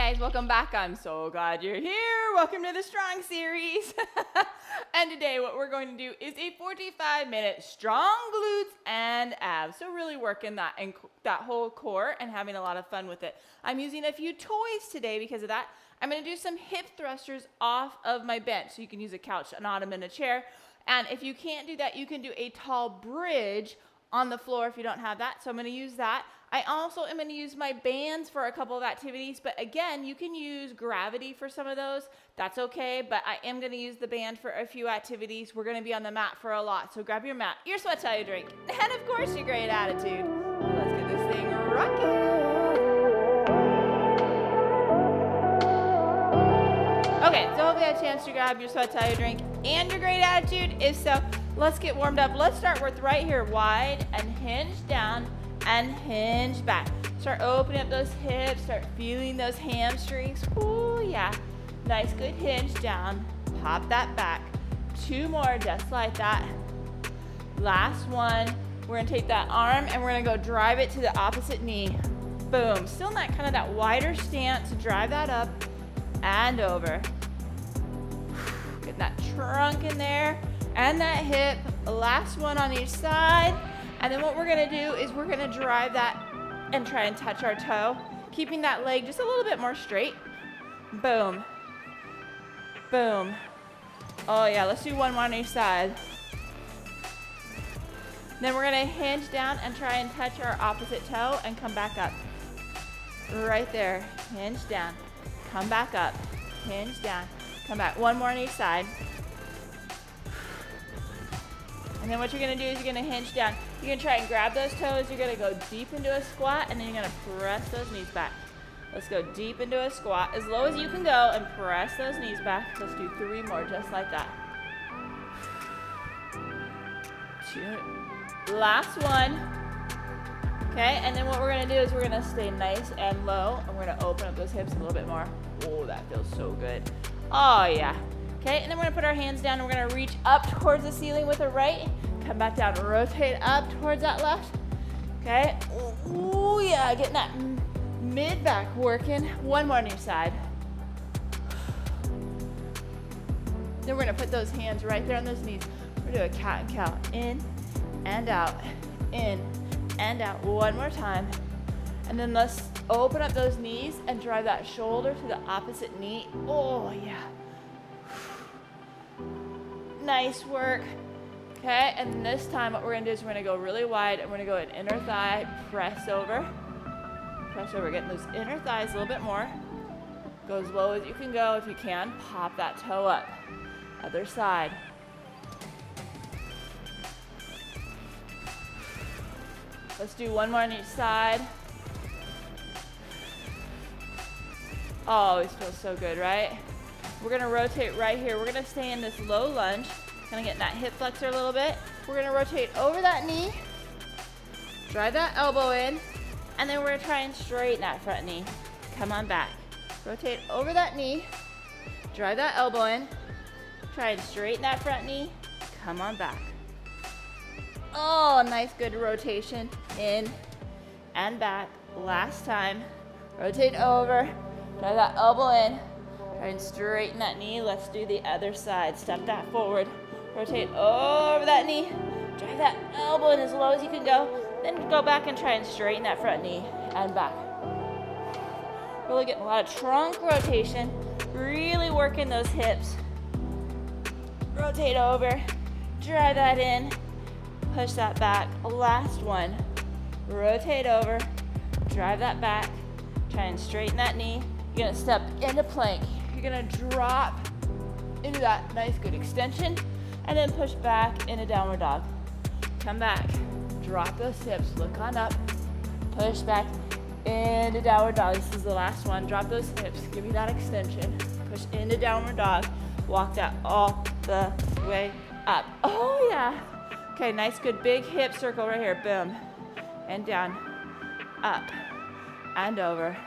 guys, welcome back. I'm so glad you're here. Welcome to the Strong Series. And today what we're going to do is a 45-minute strong glutes and abs. So really working that whole core and having a lot of fun with it. I'm using a few toys today because of that. I'm going to do some hip thrusters off of my bench. So you can use a couch, an ottoman, a chair. And if you can't do that, you can do a tall bridge on the floor if you don't have that. So I'm going to use that. I also am going to use my bands for a couple of activities, but again, you can use gravity for some of those. That's okay, but I am going to use the band for a few activities. We're going to be on the mat for a lot, so grab your mat, your sweat towel, your drink, and of course your great attitude. Let's get this thing rocking. Okay, so hopefully you had a chance to grab your sweat towel, your drink, and your great attitude. If so, let's get warmed up. Let's start with right here, wide and hinge down and hinge back. Start opening up those hips, start feeling those hamstrings. Ooh, yeah. Nice, good hinge down. Pop that back. 2 more, just like that. Last one. We're gonna take that arm and we're gonna go drive it to the opposite knee. Boom. Still in that kind of that wider stance. Drive that up and over. Get that trunk in there and that hip. Last one on each side. And then what we're gonna do is we're gonna drive that and try and touch our toe, keeping that leg just a little bit more straight. Boom. Boom. Oh yeah, let's do one more on each side. Then we're gonna hinge down and try and touch our opposite toe and come back up. Right there, hinge down, come back up, hinge down, come back. One more on each side. And then what you're gonna do is you're gonna hinge down. You're gonna try and grab those toes. You're gonna go deep into a squat and then you're gonna press those knees back. Let's go deep into a squat as low as you can go and press those knees back. Let's do 3 more just like that. 2. Last one. Okay, and then what we're gonna do is we're gonna stay nice and low and we're gonna open up those hips a little bit more. Oh, that feels so good. Oh yeah. Okay, and then we're gonna put our hands down and we're gonna reach up towards the ceiling with the right. Come back down, rotate up towards that left. Okay, ooh yeah, getting that mid back working. One more on each side. Then we're gonna put those hands right there on those knees. We're gonna do a cat and cow, in and out, in and out. One more time. And then let's open up those knees and drive that shoulder to the opposite knee. Oh yeah. Nice work. Okay, and this time what we're gonna do is we're gonna go really wide and we're gonna go an inner thigh, press over, getting those inner thighs a little bit more. Go as low as you can go. If you can, pop that toe up. Other side. Let's do one more on each side. Oh, always feels so good, right? We're gonna rotate right here. We're gonna stay in this low lunge. Gonna get in that hip flexor a little bit. We're gonna rotate over that knee, drive that elbow in, and then we're gonna try and straighten that front knee. Come on back. Rotate over that knee, drive that elbow in, try and straighten that front knee, come on back. Oh, nice, good rotation. In and back. Last time. Rotate over, drive that elbow in, try and straighten that knee. Let's do the other side. Step that forward. Rotate over that knee. Drive that elbow in as low as you can go. Then go back and try and straighten that front knee and back. Really getting a lot of trunk rotation. Really working those hips. Rotate over. Drive that in. Push that back. Last one. Rotate over. Drive that back. Try and straighten that knee. You're gonna step into plank. You're gonna drop into that nice good extension and then push back into downward dog. Come back, drop those hips, look on up, push back into downward dog. This is the last one. Drop those hips, give me that extension, push into downward dog, walk that all the way up. Oh yeah. Okay, nice good big hip circle right here. Boom, and down, up, and over.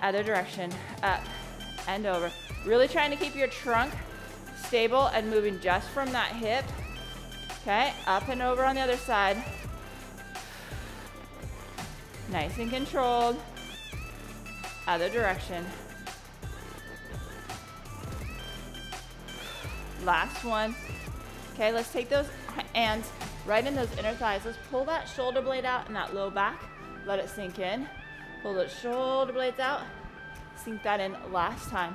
Other direction, up and over. Really trying to keep your trunk stable and moving just from that hip. Okay, up and over on the other side. Nice and controlled. Other direction. Last one. Okay, let's take those hands right in those inner thighs. Let's pull that shoulder blade out and that low back. Let it sink in. Pull those shoulder blades out. Sink that in last time.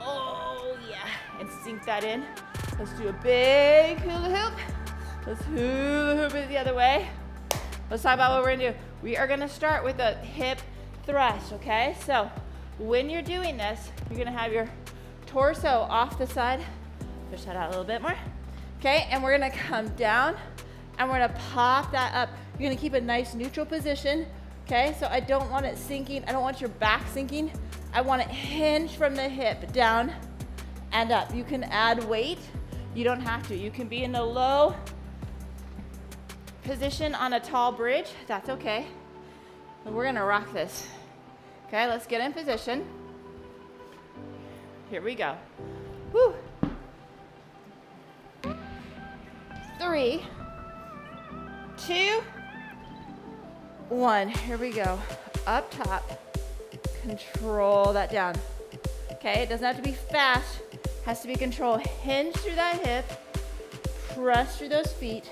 Oh, yeah. And sink that in. Let's do a big hula hoop. Let's hula hoop it the other way. Let's talk about what we're gonna do. We are gonna start with a hip thrust, okay? So when you're doing this, you're gonna have your torso off the side. Push that out a little bit more. Okay, and we're gonna come down and we're gonna pop that up. You're gonna keep a nice neutral position, okay? So I don't want it sinking. I don't want your back sinking. I want it hinged from the hip down and up. You can add weight. You don't have to. You can be in a low position on a tall bridge. That's okay. But we're gonna rock this. Okay, let's get in position. Here we go. Woo. 3, 2, 1. Here we go. Up top. Control that down. Okay, it doesn't have to be fast. It has to be control. Hinge through that hip. Press through those feet.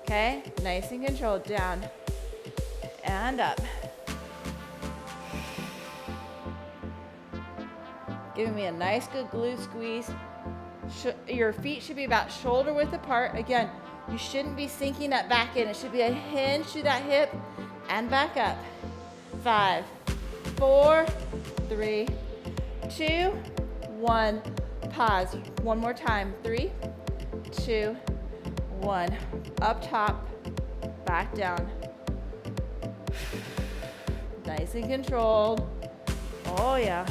Okay, nice and controlled. Down and up. Giving me a nice good glute squeeze. Your feet should be about shoulder width apart. Again, you shouldn't be sinking that back in. It should be a hinge through that hip and back up. 5, 4, 3, 2, 1. Pause. One more time. 3, 2, 1. Up top, back down. Nice and controlled. Oh yeah.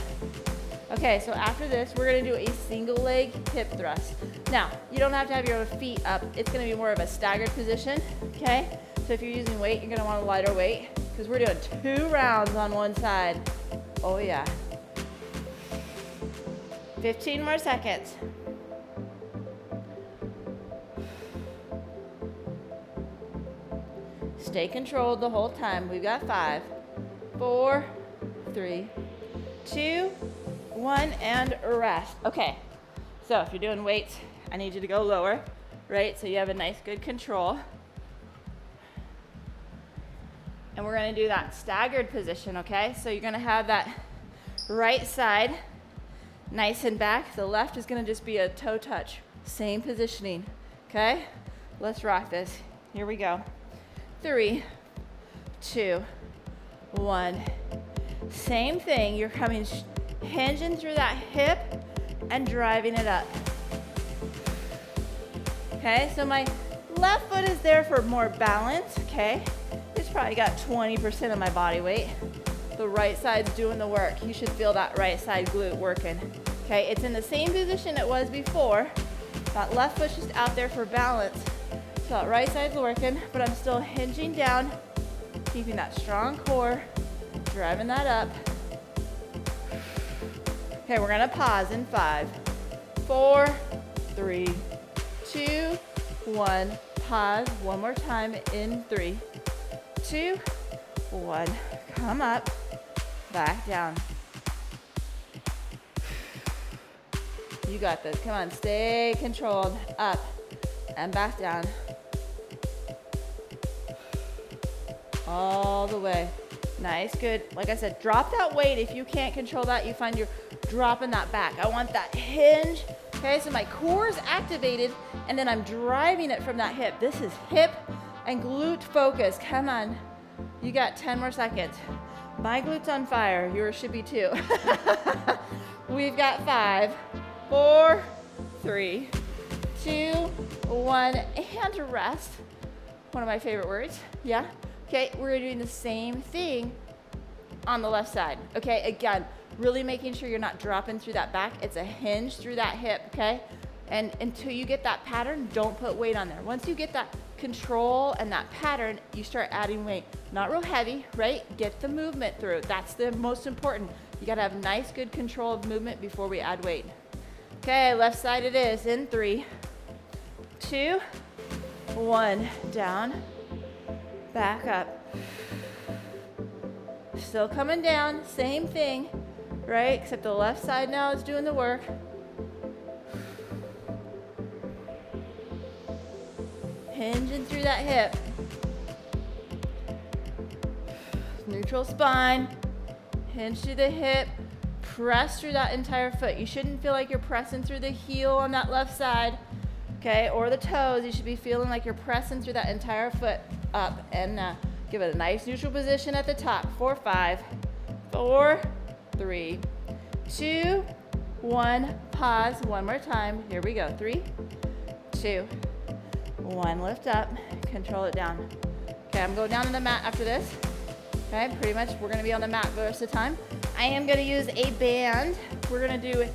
Okay, so after this, we're gonna do a single leg hip thrust. Now, you don't have to have your feet up. It's gonna be more of a staggered position, okay? So if you're using weight, you're gonna want a lighter weight because we're doing 2 rounds on one side. Oh yeah. 15 more seconds. Stay controlled the whole time. We've got 5, 4, 3, 2, 1, and rest. Okay, so if you're doing weights, I need you to go lower, right? So you have a nice, good control. And we're gonna do that staggered position, okay? So you're gonna have that right side nice and back. The left is gonna just be a toe touch. Same positioning, okay? Let's rock this. Here we go. 3, 2, 1. Same thing, you're coming hinging through that hip and driving it up. Okay, so my left foot is there for more balance, okay? It's probably got 20% of my body weight. The right side's doing the work. You should feel that right side glute working. Okay, it's in the same position it was before. That left foot's just out there for balance. So that right side's working, but I'm still hinging down, keeping that strong core, driving that up. Okay, we're gonna pause in 5, 4, 3, 2, 1. Pause one more time in 3, 2, 1. Come up, back down. You got this. Come on, stay controlled. Up and back down. All the way. Nice, good. Like I said, drop that weight. If you can't control that, you find you're dropping that back. I want that hinge. Okay, so my core is activated and then I'm driving it from that hip. This is hip and glute focus. Come on. You got 10 more seconds. My glute's on fire. Yours should be too. We've got 5, 4, 3, 2, 1, and rest. One of my favorite words. Yeah. Okay, we're doing the same thing on the left side. Okay, again, really making sure you're not dropping through that back. It's a hinge through that hip, okay? And until you get that pattern, don't put weight on there. Once you get that control and that pattern, you start adding weight. Not real heavy, right? Get the movement through. That's the most important. You gotta have nice, good control of movement before we add weight. Okay, left side it is in 3, 2, 1. Down, back up. still coming down, same thing, right? Except the left side now is doing the work. Hinging through that hip. Neutral spine, hinge through the hip, press through that entire foot. You shouldn't feel like you're pressing through the heel on that left side, okay, or the toes. You should be feeling like you're pressing through that entire foot up, and give it a nice neutral position at the top. 4, 5, 4, 3, 2, 1, pause. One more time. Here we go. 3, 2, 1, lift up, control it down. Okay, I'm going down on the mat after this. Okay, pretty much we're gonna be on the mat the rest of the time. I am gonna use a band. We're gonna do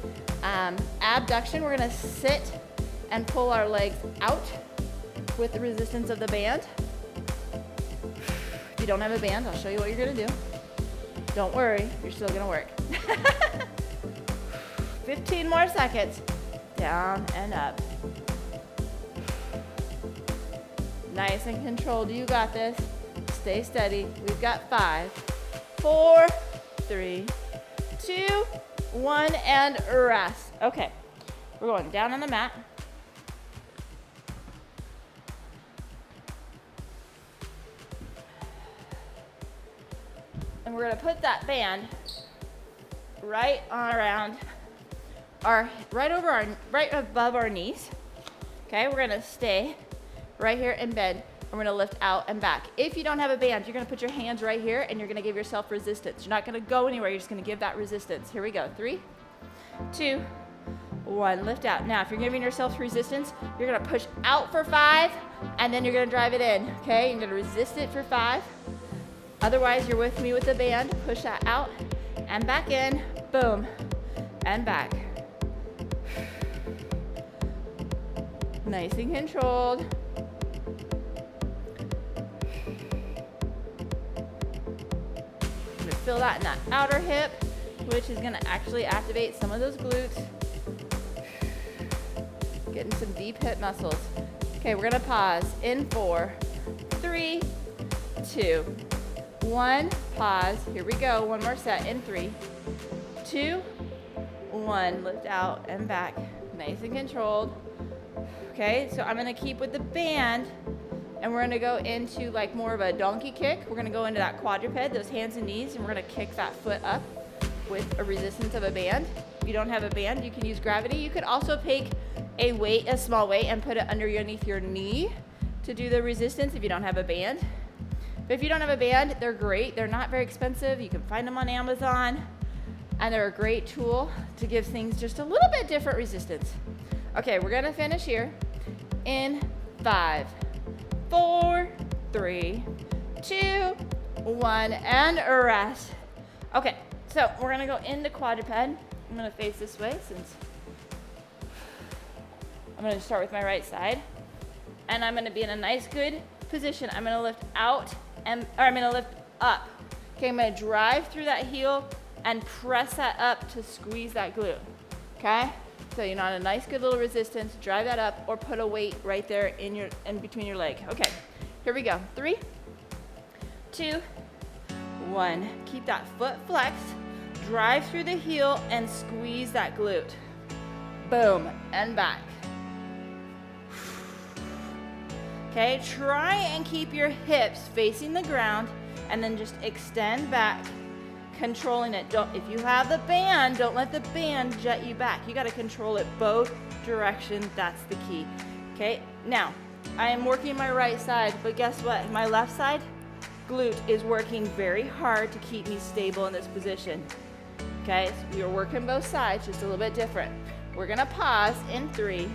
abduction. We're gonna sit and pull our legs out with the resistance of the band. If you don't have a band, I'll show you what you're gonna do. Don't worry, you're still gonna work. 15 more seconds. Down and up. Nice and controlled, you got this. Stay steady. We've got 5, 4, 3, 2, 1, and rest. Okay, we're going down on the mat. And we're gonna put that band right around right above our knees. Okay, we're gonna stay right here in bed. We're gonna lift out and back. If you don't have a band, you're gonna put your hands right here and you're gonna give yourself resistance. You're not gonna go anywhere, you're just gonna give that resistance. Here we go, 3, 2, 1, lift out. Now, if you're giving yourself resistance, you're gonna push out for 5, and then you're gonna drive it in, okay? You're gonna resist it for 5. Otherwise, you're with me with the band. Push that out and back in, boom, and back. Nice and controlled. Feel that in that outer hip, which is gonna actually activate some of those glutes. Getting some deep hip muscles. Okay, we're gonna pause in 4, 3, 2, 1, pause. Here we go, one more set in 3, 2, 1, lift out and back. Nice and controlled. Okay, so I'm gonna keep with the band, and we're gonna go into like more of a donkey kick. We're gonna go into that quadruped, those hands and knees, and we're gonna kick that foot up with a resistance of a band. If you don't have a band, you can use gravity. You could also take a weight, a small weight, and put it underneath your knee to do the resistance if you don't have a band. But if you don't have a band, they're great. They're not very expensive. You can find them on Amazon, and they're a great tool to give things just a little bit different resistance. Okay, we're gonna finish here in 5, 4, 3, 2, 1, and rest. Okay, so we're gonna go into quadruped. I'm gonna face this way since I'm gonna start with my right side. And I'm gonna be in a nice good position. I'm gonna lift out, or I'm gonna lift up. Okay, I'm gonna drive through that heel and press that up to squeeze that glute, okay? So you're on a nice good little resistance, drive that up, or put a weight right there in between your leg. Okay, here we go. 3, 2, 1. Keep that foot flexed, drive through the heel and squeeze that glute. Boom, and back. Okay, try and keep your hips facing the ground and then just extend back, controlling it. If you have the band, don't let the band jet you back. You got to control it both directions. That's the key. Okay, now I am working my right side, but guess what? My left side glute is working very hard to keep me stable in this position. Okay, so we are working both sides, just a little bit different. We're gonna pause in 3,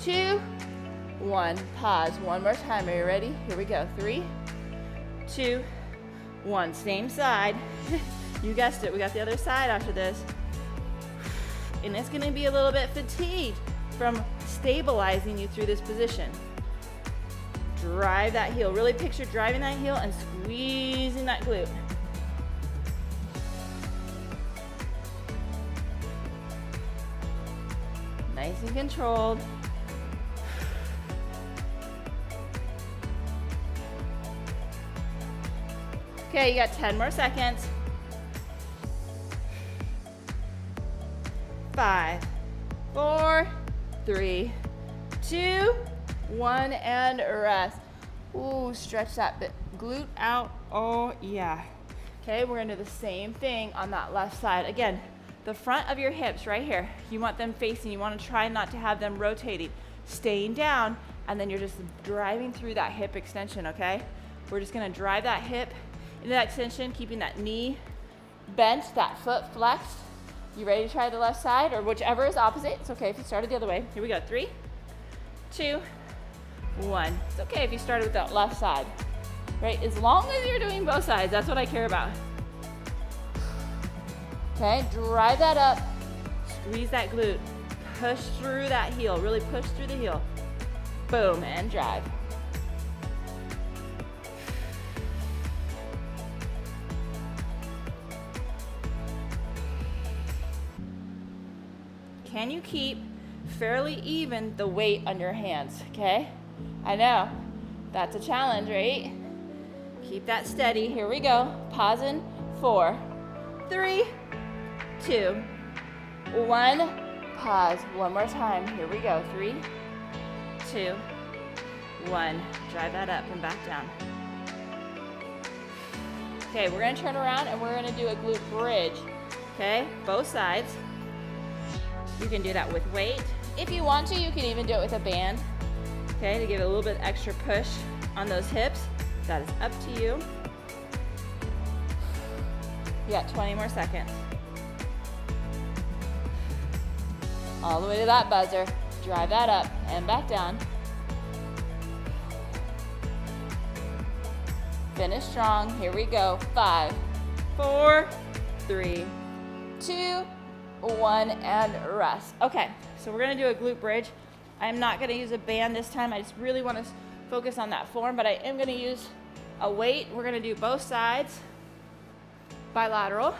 2, 1. Pause one more time. Are you ready? Here we go. 3, 2, 1. Same side. You guessed it. We got the other side after this. And it's going to be a little bit fatigued from stabilizing you through this position. Drive that heel. Really picture driving that heel and squeezing that glute. Nice and controlled. Okay, you got 10 more seconds. 5, 4, 3, 2, 1, and rest. Ooh, stretch that bit, glute out. Oh yeah. Okay, we're gonna do the same thing on that left side. Again, the front of your hips right here, you want them facing. You want to try not to have them rotating, staying down, and then you're just driving through that hip extension, okay? We're just gonna drive that hip into that extension, keeping that knee bent, that foot flexed. You ready to try the left side, or whichever is opposite? It's okay if you started the other way. Here we go, 3, 2, 1. It's okay if you started with that left side, right? As long as you're doing both sides, that's what I care about. Okay, drive that up, squeeze that glute, push through that heel, really push through the heel. Boom, and drive. Can you keep fairly even the weight on your hands, okay? I know, that's a challenge, right? Keep that steady, here we go. Pause in 4, 3, 2, 1, pause. One more time, here we go. 3, 2, 1. Drive that up and back down. Okay, we're gonna turn around and we're gonna do a glute bridge, okay? Both sides. You can do that with weight. If you want to, you can even do it with a band, okay, to give it a little bit extra push on those hips. That is up to you. You got 20 more seconds. All the way to that buzzer. Drive that up and back down. Finish strong. Here we go. 5, 4, 3, 2, 1, and rest. Okay, so we're gonna do a glute bridge. I'm not gonna use a band this time. I just really wanna focus on that form, but I am gonna use a weight. We're gonna do both sides, bilateral.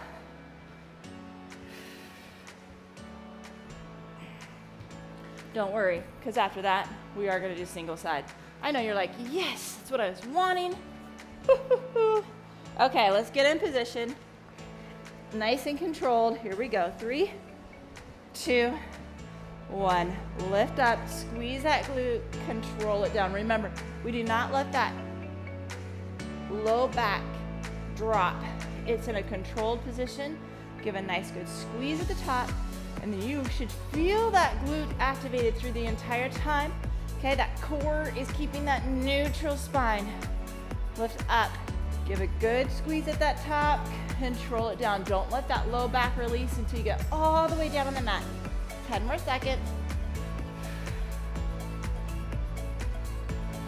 Don't worry, because after that, we are gonna do single side. I know you're like, yes, that's what I was wanting. Okay, let's get in position. Nice and controlled. Here we go. 3, 2, 1. Lift up, squeeze that glute, control it down. Remember, we do not let that low back drop. It's in a controlled position. Give a nice good squeeze at the top, and then you should feel that glute activated through the entire time. Okay, that core is keeping that neutral spine. Lift up, give a good squeeze at that top, control it down. Don't let that low back release until you get all the way down on the mat. 10 more seconds.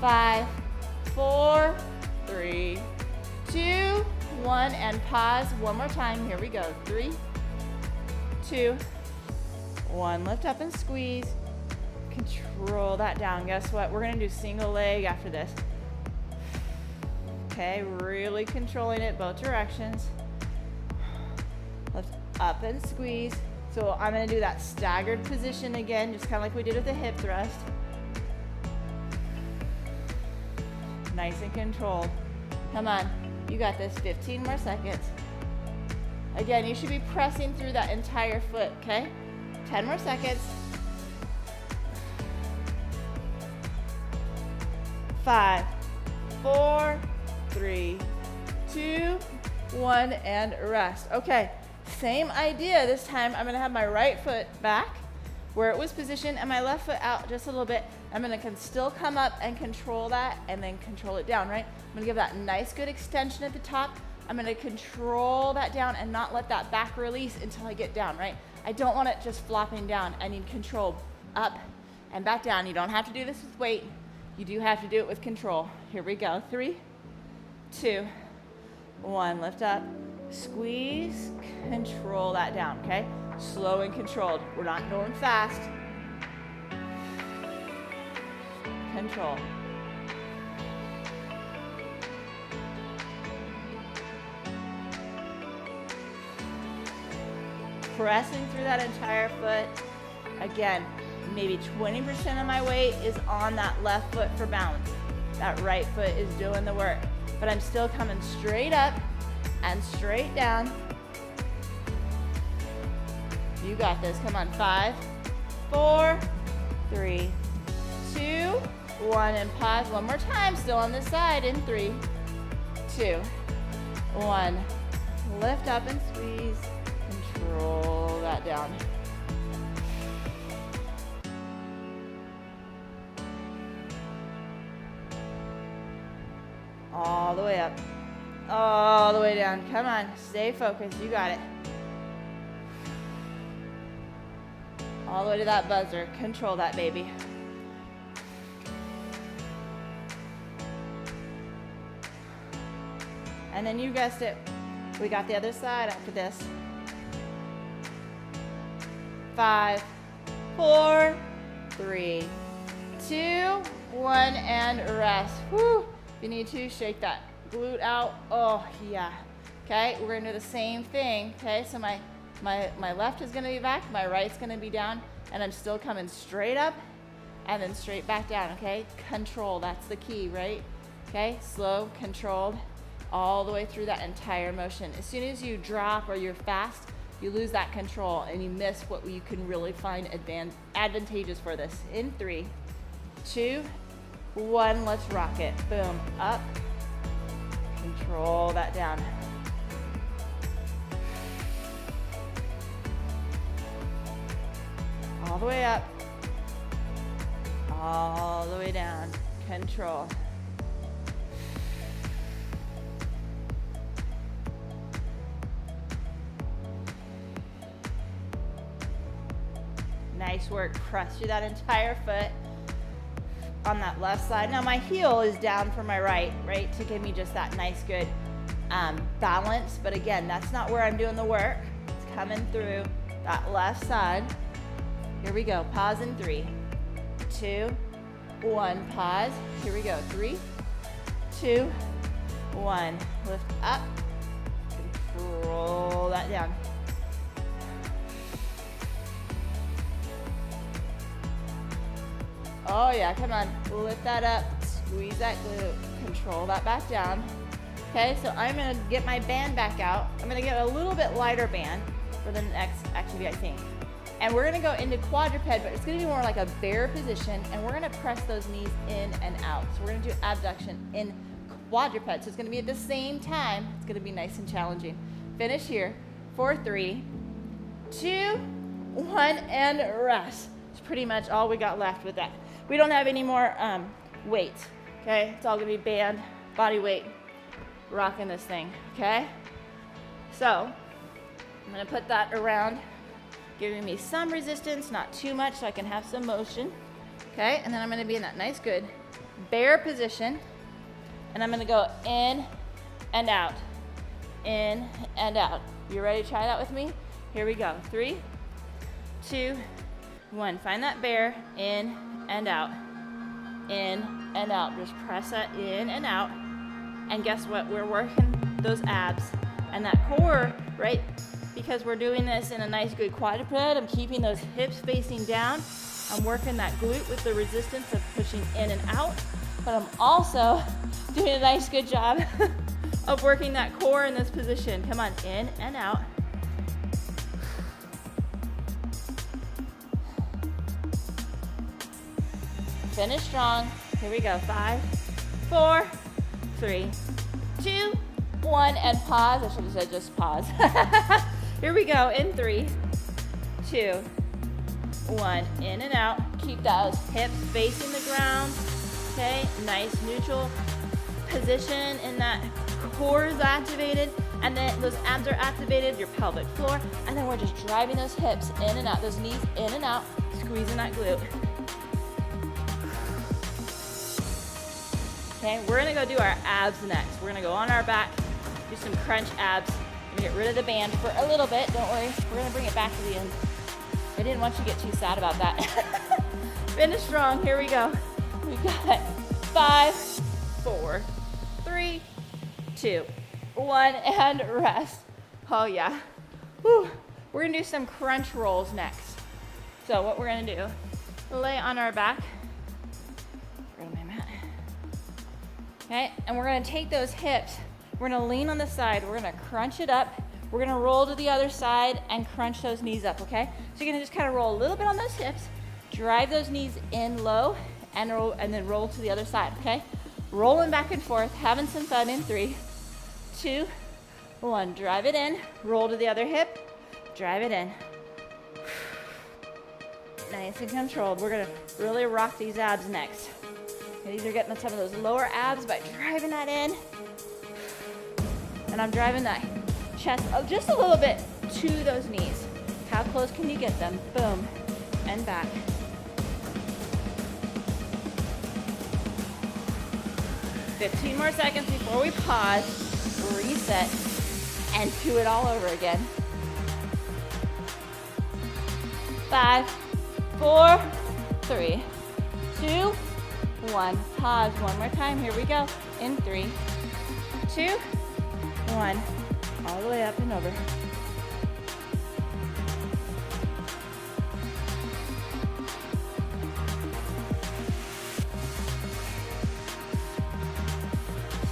5, 4, 3, 2, 1, and pause one more time. Here we go. 3, 2, 1. Lift up and squeeze. Control that down. Guess what? We're gonna do single leg after this. Okay, really controlling it both directions. Lift up and squeeze. So I'm gonna do that staggered position again, just kind of like we did with the hip thrust. Nice and controlled. Come on, you got this. 15 more seconds. Again, you should be pressing through that entire foot, okay? 10 more seconds. 5, 4, 3, 2, 1, and rest. Okay, same idea. This time I'm gonna have my right foot back where it was positioned and my left foot out just a little bit. I'm gonna still come up and control that and then control it down, right? I'm gonna give that nice good extension at the top. I'm gonna control that down and not let that back release until I get down, right? I don't want it just flopping down. I need control up and back down. You don't have to do this with weight. You do have to do it with control. Here we go. 3, 2, 1. Lift up, squeeze, control that down, okay? Slow and controlled. We're not going fast. Control. Pressing through that entire foot. Again, maybe 20% of my weight is on that left foot for balance. That right foot is doing the work. but I'm still coming straight up and straight down. You got this. Come on. 5, 4, 3, 2, 1, and pause. One more time. Still on this side in 3, 2, 1. Lift up and squeeze. Control that down. All the way up. All the way down. Come on. Stay focused. You got it. All the way to that buzzer. Control that, baby. And then you guessed it. We got the other side after this. 5, 4, 3, 2, 1, and rest. Whew. If you need to, shake that glute out. Oh, yeah. Okay, we're gonna do the same thing. Okay, so my left is gonna be back, my right's gonna be down, and I'm still coming straight up and then straight back down, okay? Control, that's the key, right? Okay, slow, controlled, all the way through that entire motion. As soon as you drop or you're fast, you lose that control and you miss what you can really find advantageous for this. In 3, 2, 1, let's rock it. Boom, up, control that down. All the way up, all the way down, control. Nice work, press through that entire foot on that left side. Now my heel is down for my right, to give me just that nice good balance, but again, that's not where I'm doing the work. It's coming through that left side. Here we go, pause in 3, 2, 1, pause. Here we go, 3, 2, 1. Lift up, control that down. Oh yeah, come on, lift that up, squeeze that glute, control that back down. Okay, so I'm gonna get my band back out. I'm gonna get a little bit lighter band for the next activity, I think. And we're gonna go into quadruped, but it's gonna be more like a bear position, and we're gonna press those knees in and out. So we're gonna do abduction in quadruped. So it's gonna be at the same time. It's gonna be nice and challenging. Finish here, 4, 3, 2, 1, and rest. It's pretty much all we got left with that. We don't have any more weight, okay? It's all gonna be band, body weight, rocking this thing, okay? So I'm gonna put that around, giving me some resistance, not too much, so I can have some motion, okay? And then I'm gonna be in that nice, good bear position, and I'm gonna go in and out, in and out. You ready to try that with me? Here we go, 3, 2, 1. Find that bear, in and out, in and out. Just press that in and out. And guess what? We're working those abs and that core, right? Because we're doing this in a nice good quadruped. I'm keeping those hips facing down. I'm working that glute with the resistance of pushing in and out. But I'm also doing a nice good job of working that core in this position. Come on, in and out. Finish strong. Here we go. 5, 4, 3, 2, 1, and pause. I should have said just pause. Here we go. In 3, 2, 1. In and out. Keep those hips facing the ground. Okay. Nice neutral position in that core is activated. And then those abs are activated, your pelvic floor. And then we're just driving those hips in and out, those knees in and out, squeezing that glute. Okay, we're gonna go do our abs next. We're gonna go on our back, do some crunch abs. I'm gonna get rid of the band for a little bit, don't worry. We're gonna bring it back to the end. I didn't want you to get too sad about that. Finish strong, here we go. We got 5, 4, 3, 2, 1, and rest. Oh yeah. Whew. We're gonna do some crunch rolls next. So what we're gonna do, lay on our back. Grab my mat. Okay, and we're gonna take those hips, we're gonna lean on the side, we're gonna crunch it up, we're gonna roll to the other side and crunch those knees up, okay? So you're gonna just kind of roll a little bit on those hips, drive those knees in low, and then roll to the other side, okay? Rolling back and forth, having some fun in 3, 2, 1. Drive it in, roll to the other hip, drive it in. Nice and controlled. We're gonna really rock these abs next. Okay, these are getting some of those lower abs by driving that in. And I'm driving that chest just a little bit to those knees. How close can you get them? Boom, and back. "15 more seconds before we pause, reset, and do it all over again. 5, 4, 3, 2, 1. Pause one more time. Here we go. In 3, 2, 1. All the way up and over.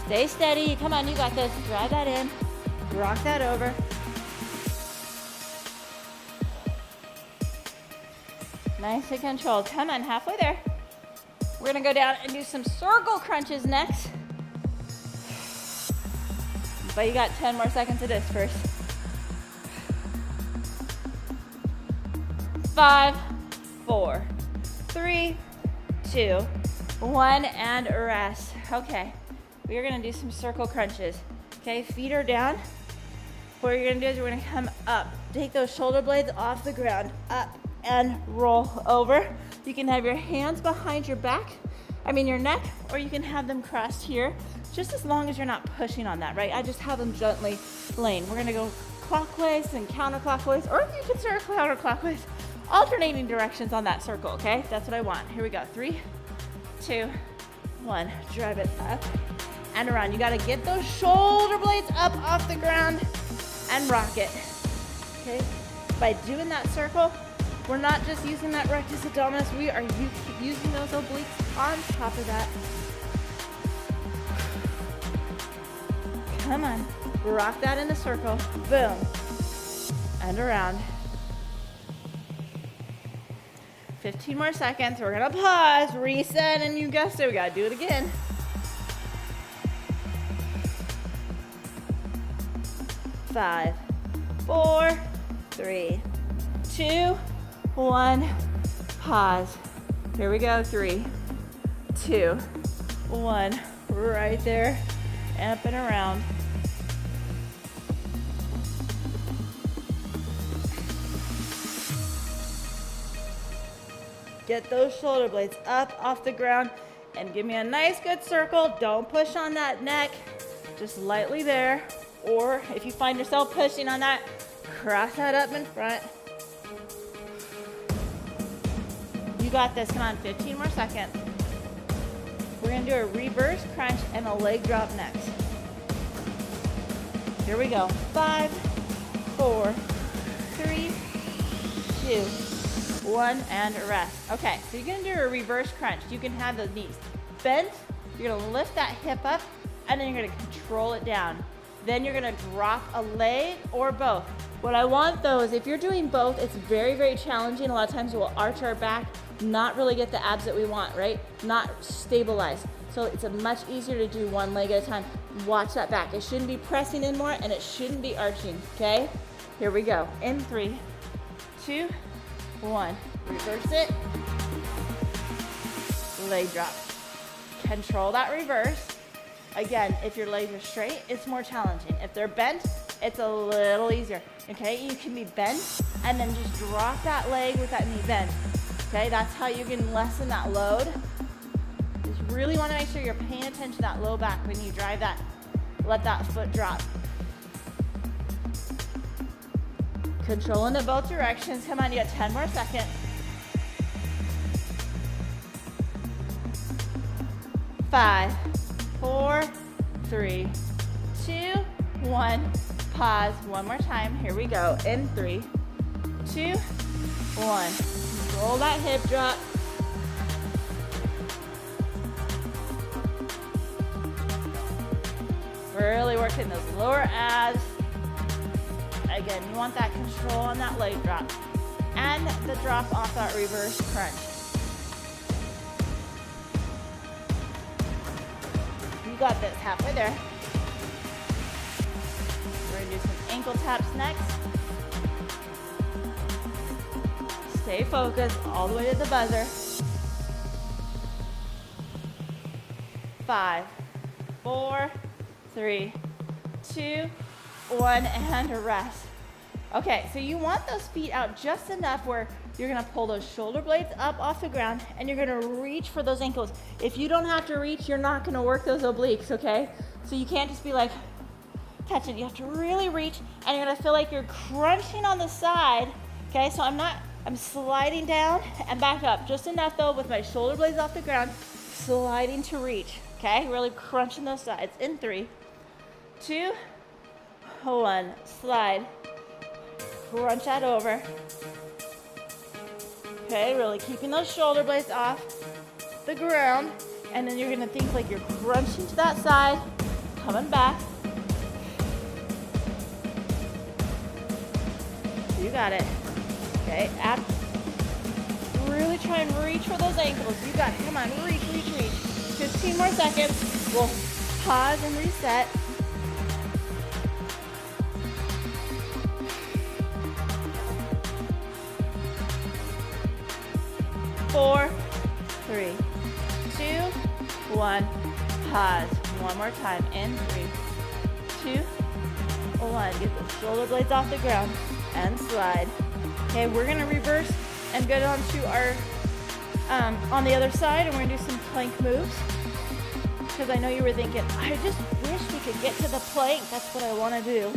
Stay steady. Come on, you got this. Drive that in. Rock that over. Nice and controlled. Come on, halfway there. We're gonna go down and do some circle crunches next. But you got 10 more seconds of this first. 5, 4, 3, 2, 1, and rest. Okay, we are gonna do some circle crunches. Okay, feet are down. What you're gonna do is we're gonna come up. Take those shoulder blades off the ground, up and roll over. You can have your hands behind your your neck, or you can have them crossed here, just as long as you're not pushing on that, right? I just have them gently laying. We're gonna go clockwise and counterclockwise, or if you consider counterclockwise, alternating directions on that circle, okay? That's what I want. Here we go. 3, 2, 1. Drive it up and around. You gotta get those shoulder blades up off the ground and rock it, okay? By doing that circle, we're not just using that rectus abdominis, we are using those obliques on top of that. Come on, rock that in the circle, boom, and around. 15 more seconds, we're gonna pause, reset, and you guessed it, we gotta do it again. 5, 4, 3, 2, 1, pause. Here we go, 3, 2, 1, right there, up and around. Get those shoulder blades up off the ground and give me a nice good circle. Don't push on that neck, just lightly there. Or if you find yourself pushing on that, cross that up in front. You got this, come on, 15 more seconds. We're gonna do a reverse crunch and a leg drop next. Here we go. 5, 4, 3, 2, 1, and rest. Okay, so you're gonna do a reverse crunch. You can have the knees bent, you're gonna lift that hip up, and then you're gonna control it down. Then you're gonna drop a leg or both. What I want though is if you're doing both, it's very, very challenging. A lot of times we'll arch our back, not really get the abs that we want, right? Not stabilize. So it's much easier to do one leg at a time. Watch that back. It shouldn't be pressing in more and it shouldn't be arching, okay? Here we go. In 3, 2, 1. Reverse it. Leg drop. Control that reverse. Again, if your legs are straight, it's more challenging. If they're bent, it's a little easier, okay? You can be bent and then just drop that leg with that knee bent, okay? That's how you can lessen that load. Just really wanna make sure you're paying attention to that low back when you drive that, let that foot drop. Controlling it both directions. Come on, you got 10 more seconds. 5, 4, 3, 2, 1. Pause one more time. Here we go. In 3, 2, 1. Roll that hip drop. Really working those lower abs. Again, you want that control on that leg drop and the drop off that reverse crunch. You got this, halfway there. We're gonna do some ankle taps next. Stay focused all the way to the buzzer. 5, 4, 3, 2, 1, and rest. Okay, so you want those feet out just enough where you're gonna pull those shoulder blades up off the ground and you're gonna reach for those ankles. If you don't have to reach, you're not gonna work those obliques, okay? So you can't just be like touching. You have to really reach and you're gonna feel like you're crunching on the side, okay? So I'm sliding down and back up. Just enough though with my shoulder blades off the ground, sliding to reach, okay? Really crunching those sides. In 3, 2, 1, slide. Crunch that over. Okay, really keeping those shoulder blades off the ground. And then you're gonna think like you're crunching to that side, coming back. You got it. Okay, really try and reach for those ankles. You got it, come on, reach, reach, reach. 15 more seconds. We'll pause and reset. 4, 3, 2, 1, pause. One more time. In 3, 2, 1. Get the shoulder blades off the ground and slide. Okay, we're gonna reverse and go down to our, on the other side, and we're gonna do some plank moves. Because I know you were thinking, I just wish we could get to the plank. That's what I wanna do.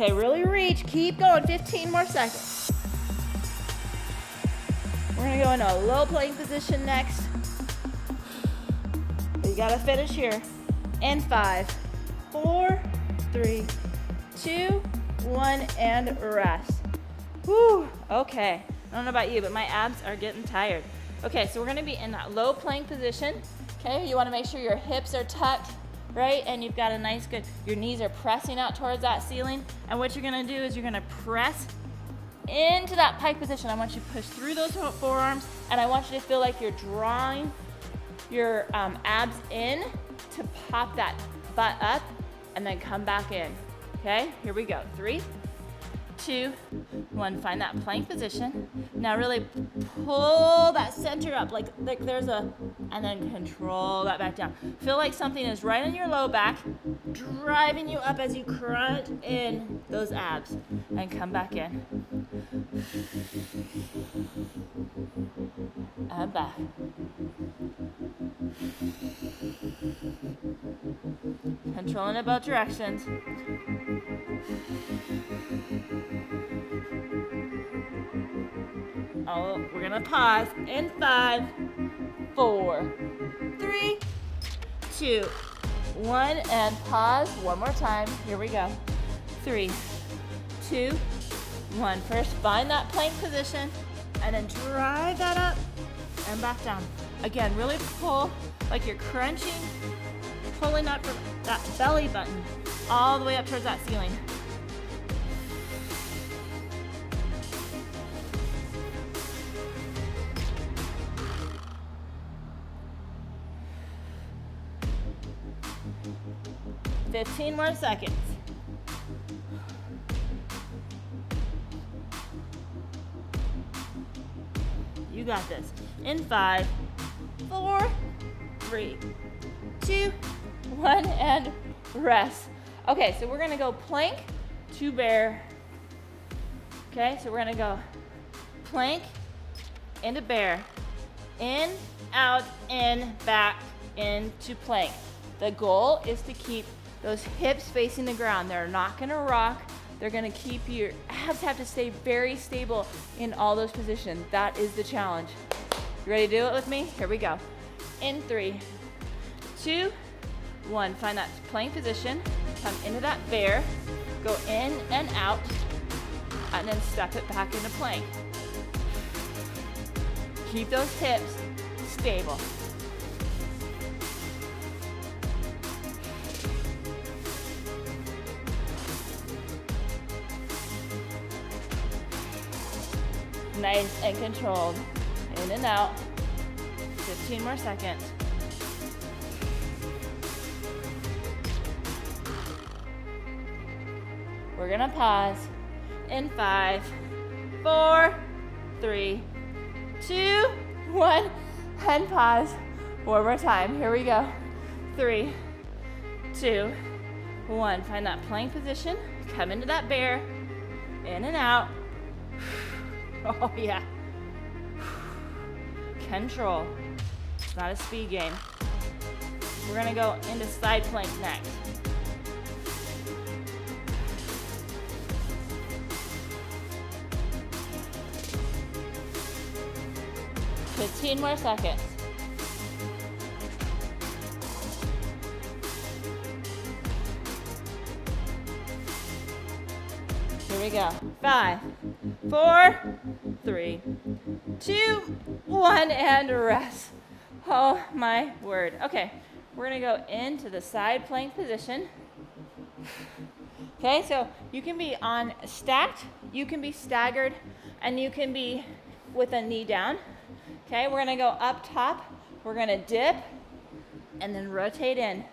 Okay, really reach, keep going, 15 more seconds. We're gonna go into a low plank position next. You gotta finish here. In 5, 4, 3, 2, 1, and rest. Whew, okay. I don't know about you, but my abs are getting tired. Okay, so we're gonna be in that low plank position. Okay, you wanna make sure your hips are tucked, right? And you've got a nice good, your knees are pressing out towards that ceiling. And what you're gonna do is you're gonna press into that pike position. I want you to push through those forearms, and I want you to feel like you're drawing your abs in to pop that butt up and then come back in. Okay, here we go. 3, 2, 1. Find that plank position. Now really pull that center up like there's a, and then control that back down. Feel like something is right on your low back, driving you up as you crunch in those abs and come back in. And back. Controlling it both directions. Oh, we're gonna pause in 5, 4, 3, 2, 1, and pause one more time. Here we go. 3, 2, 1. First, find that plank position, and then drive that up and back down. Again, really pull like you're crunching, pulling up from that belly button all the way up towards that ceiling. $15 more seconds. You got this. In 5, 4, 3, 2, 1, and rest. Okay, so we're gonna go plank to bear. Okay, so we're gonna go plank into bear. In, out, in, back, into plank. The goal is to keep those hips facing the ground. They're not gonna rock. They're gonna keep your abs have to stay very stable in all those positions. That is the challenge. You ready to do it with me? Here we go. In 3, 2, 1. Find that plank position. Come into that bear. Go in and out. And then step it back into plank. Keep those hips stable. Nice and controlled. In and out. 15 more seconds. We're gonna pause in 5, 4, 3, 2, 1, and pause. One more time. Here we go. 3, 2, 1. Find that plank position. Come into that bear. In and out. Oh yeah. Control. It's not a speed game. We're gonna go into side plank next. Fifteen more seconds. Here we go. 5, 4, 3, 2, 1, and rest. Oh my word. Okay, we're gonna go into the side plank position. Okay, so you can be on stacked, you can be staggered, and you can be with a knee down. Okay, we're gonna go up top, we're gonna dip, and then rotate in.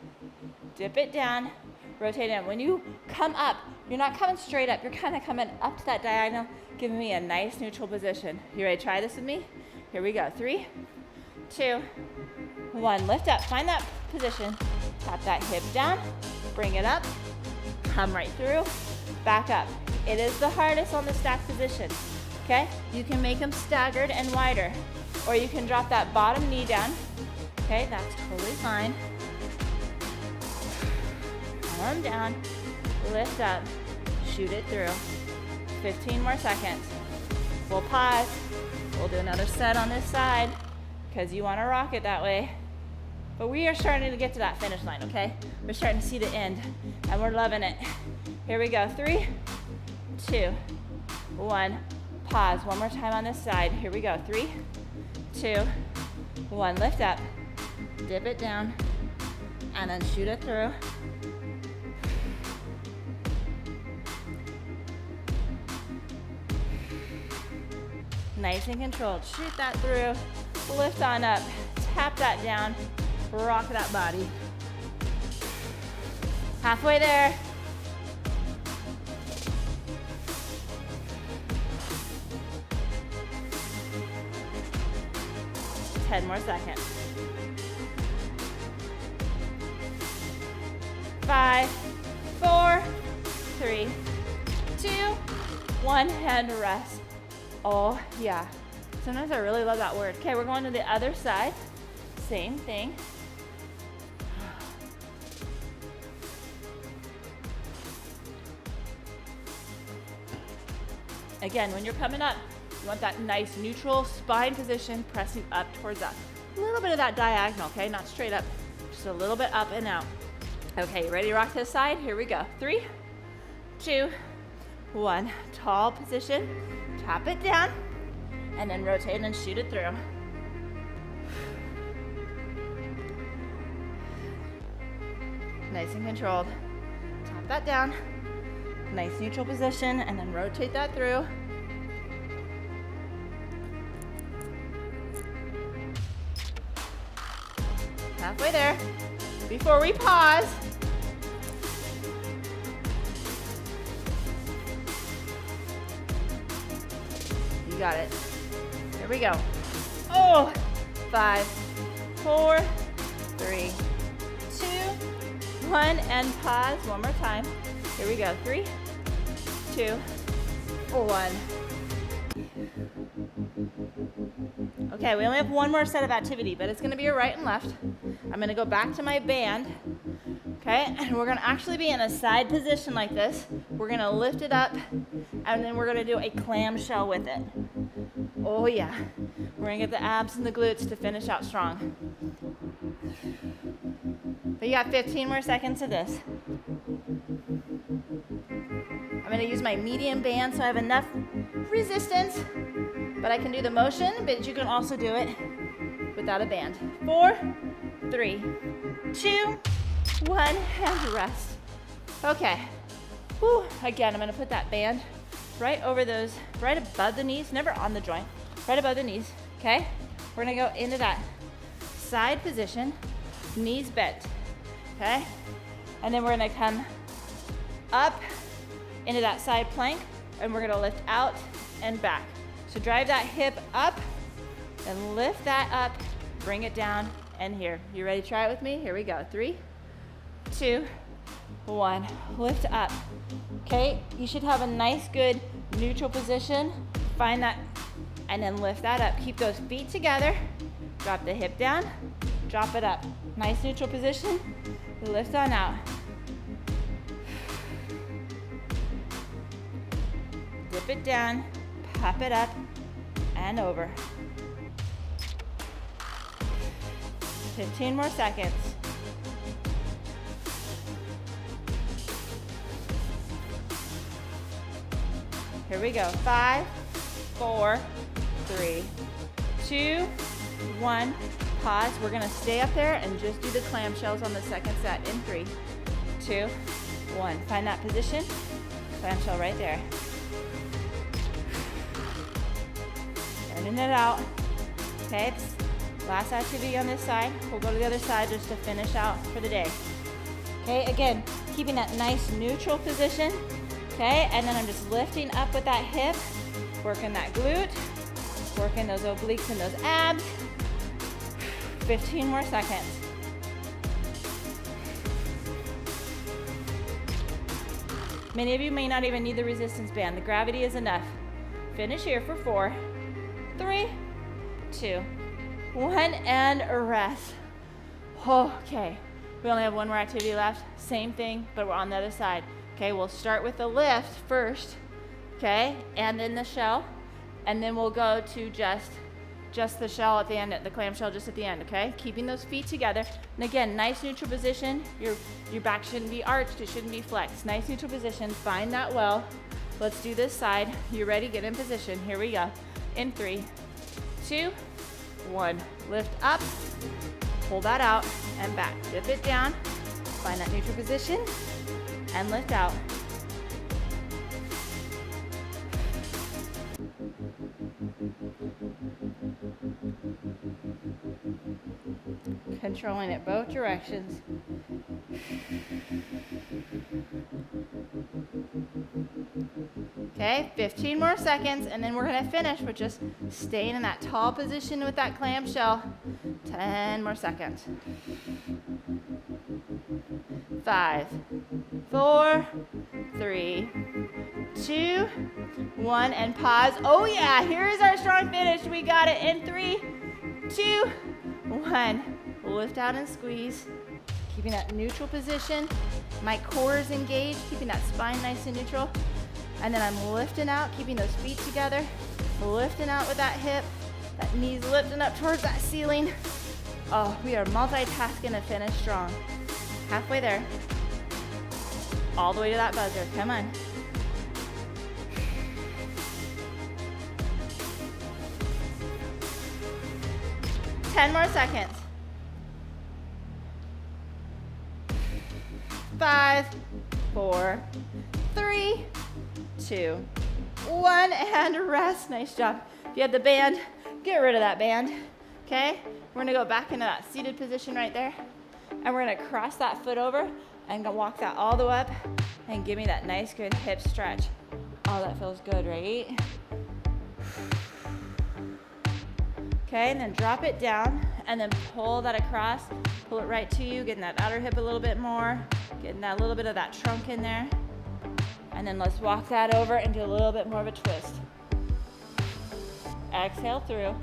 Dip it down, rotate in. When you come up, you're not coming straight up, you're kind of coming up to that diagonal, giving me a nice neutral position. You ready to try this with me? Here we go. 3, 2, 1. Lift up, find that position. Tap that hip down, bring it up, come right through, back up. It is the hardest on the stacked position, okay? You can make them staggered and wider, or you can drop that bottom knee down, okay? That's totally fine. Arm down, lift up, shoot it through. 15 more seconds. We'll pause. We'll do another set on this side because you want to rock it that way. But we are starting to get to that finish line, okay? We're starting to see the end and we're loving it. Here we go. 3, 2, 1. Pause. One more time on this side. Here we go. 3, 2, 1. Lift up. Dip it down and then shoot it through. Nice and controlled. Shoot that through. Lift on up. Tap that down. Rock that body. Halfway there. Ten more seconds. 5, 4, 3, 2, 1, and rest. Oh yeah. Sometimes I really love that word. Okay, we're going to the other side. Same thing. Again, when you're coming up, you want that nice neutral spine position, pressing up towards up. A little bit of that diagonal, okay? Not straight up, just a little bit up and out. Okay, you ready to rock to the side? Here we go. 3, 2, 1. Tall position. Tap it down, and then rotate and shoot it through. Nice and controlled. Tap that down. Nice neutral position, and then rotate that through. Halfway there. Before we pause, you got it. Here we go. Oh, 5, 4, 3, 2, 1, and pause. One more time. Here we go. 3, 2, 1. Okay, we only have one more set of activity, but it's going to be a right and left. I'm going to go back to my band. Okay, and we're going to actually be in a side position like this. We're going to lift it up, and then we're going to do a clamshell with it. Oh yeah, we're going to get the abs and the glutes to finish out strong. But you got 15 more seconds of this. I'm going to use my medium band so I have enough resistance but I can do the motion, but you can also do it without a band. 4, 3, 2, 1, and rest. Okay. Whew. Again, I'm gonna put that band right over those, right above the knees, never on the joint, right above the knees, okay? We're gonna go into that side position, knees bent, okay? And then we're gonna come up into that side plank, and we're gonna lift out and back. So drive that hip up and lift that up, bring it down, and here. You ready to try it with me? Here we go. 3, 2, 1. Lift up. Okay, you should have a nice, good neutral position. Find that, and then lift that up. Keep those feet together. Drop the hip down, drop it up. Nice neutral position. Lift on out. Dip it down, pop it up, and over. 15 more seconds. Here we go. 5, 4, 3, 2, 1. Pause. We're gonna stay up there and just do the clamshells on the second set in 3, 2, 1. Find that position. Clamshell right there. Turning it out. Okay, it's last activity on this side. We'll go to the other side just to finish out for the day. Okay, again, keeping that nice neutral position. Okay, and then I'm just lifting up with that hip, working that glute, working those obliques and those abs. 15 more seconds. Many of you may not even need the resistance band. The gravity is enough. Finish here for 4, 3, 2, 1, and rest. Okay, we only have one more activity left. Same thing, but we're on the other side. Okay, we'll start with the lift first, okay, and then the shell, and then we'll go to just the shell at the end, the clamshell just at the end, okay? Keeping those feet together. And again, nice neutral position. Your back shouldn't be arched, it shouldn't be flexed. Nice neutral position, find that well. Let's do this side. You ready? Get in position. Here we go. In 3, 2, 1. Lift up, pull that out, and back. Dip it down, find that neutral position, and lift out. Controlling it both directions. Okay, 15 more seconds, and then we're gonna finish with just staying in that tall position with that clamshell. 10 more seconds. 5, 4, 3, 2, 1, and pause. Oh yeah, here's our strong finish. We got it in 3, 2, 1. Lift out and squeeze. Keeping that neutral position. My core is engaged, keeping that spine nice and neutral. And then I'm lifting out, keeping those feet together. Lifting out with that hip. That knee's lifting up towards that ceiling. Oh, we are multitasking to finish strong. Halfway there. All the way to that buzzer. Come on. Ten more seconds. 5, 4, 3, 2, 1, and rest. Nice job. If you have the band, get rid of that band. Okay? We're gonna go back into that seated position right there. And we're gonna cross that foot over and go walk that all the way up and give me that nice good hip stretch. Oh, that feels good, right? Okay, and then drop it down and then pull that across. Pull it right to you, getting that outer hip a little bit more, getting that little bit of that trunk in there. And then let's walk that over and do a little bit more of a twist. Exhale through,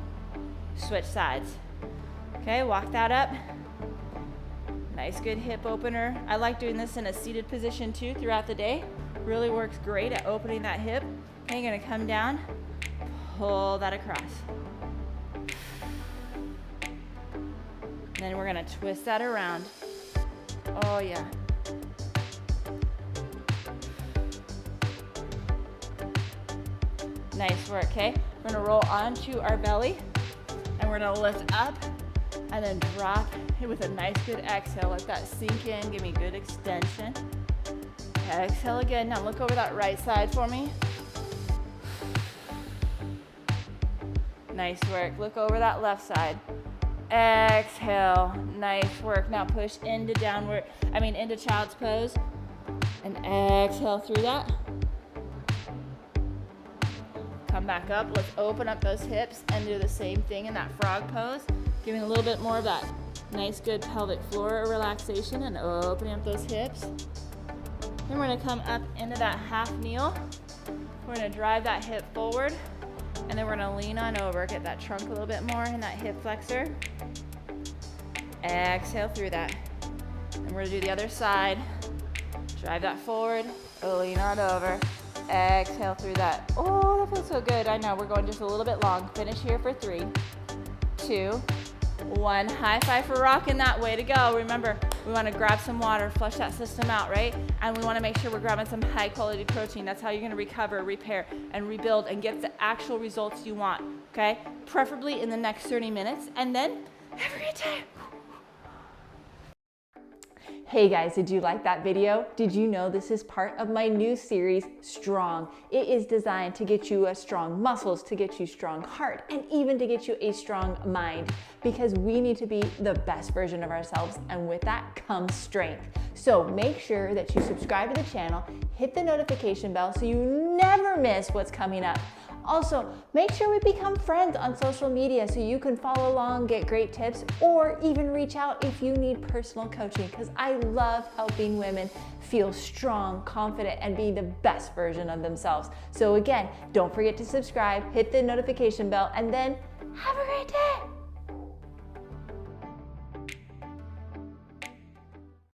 switch sides. Okay, walk that up. Nice good hip opener. I like doing this in a seated position too throughout the day. Really works great at opening that hip. Okay, you're gonna come down, pull that across. Then we're gonna twist that around. Oh yeah. Nice work, okay? We're gonna roll onto our belly, and we're gonna lift up, and then drop it with a nice good exhale. Let that sink in, give me good extension. Exhale again. Now look over that right side for me. Nice work. Look over that left side. Exhale. Nice work. Now push into into child's pose. And exhale through that. Come back up. Let's open up those hips and do the same thing in that frog pose. Giving a little bit more of that nice good pelvic floor relaxation and opening up those hips. Then we're gonna come up into that half kneel. We're gonna drive that hip forward, and then we're gonna lean on over, get that trunk a little bit more in that hip flexor. Exhale through that. And we're gonna do the other side. Drive that forward, lean on over. Exhale through that. Oh, that feels so good. I know, we're going just a little bit long. Finish here for 3, 2, 1. High five for rocking that. Way to go. Remember, we want to grab some water, flush that system out, right? And we want to make sure we're grabbing some high quality protein. That's how you're going to recover, repair, and rebuild and get the actual results you want, okay? Preferably in the next 30 minutes. And then have a great day. Hey guys, did you like that video? Did you know this is part of my new series, Strong? It is designed to get you strong muscles, to get you strong heart, and even to get you a strong mind, because we need to be the best version of ourselves, and with that comes strength. So make sure that you subscribe to the channel, hit the notification bell so you never miss what's coming up. Also, make sure we become friends on social media so you can follow along, get great tips, or even reach out if you need personal coaching, because I love helping women feel strong, confident, and be the best version of themselves. So again, don't forget to subscribe, hit the notification bell, and then have a great day.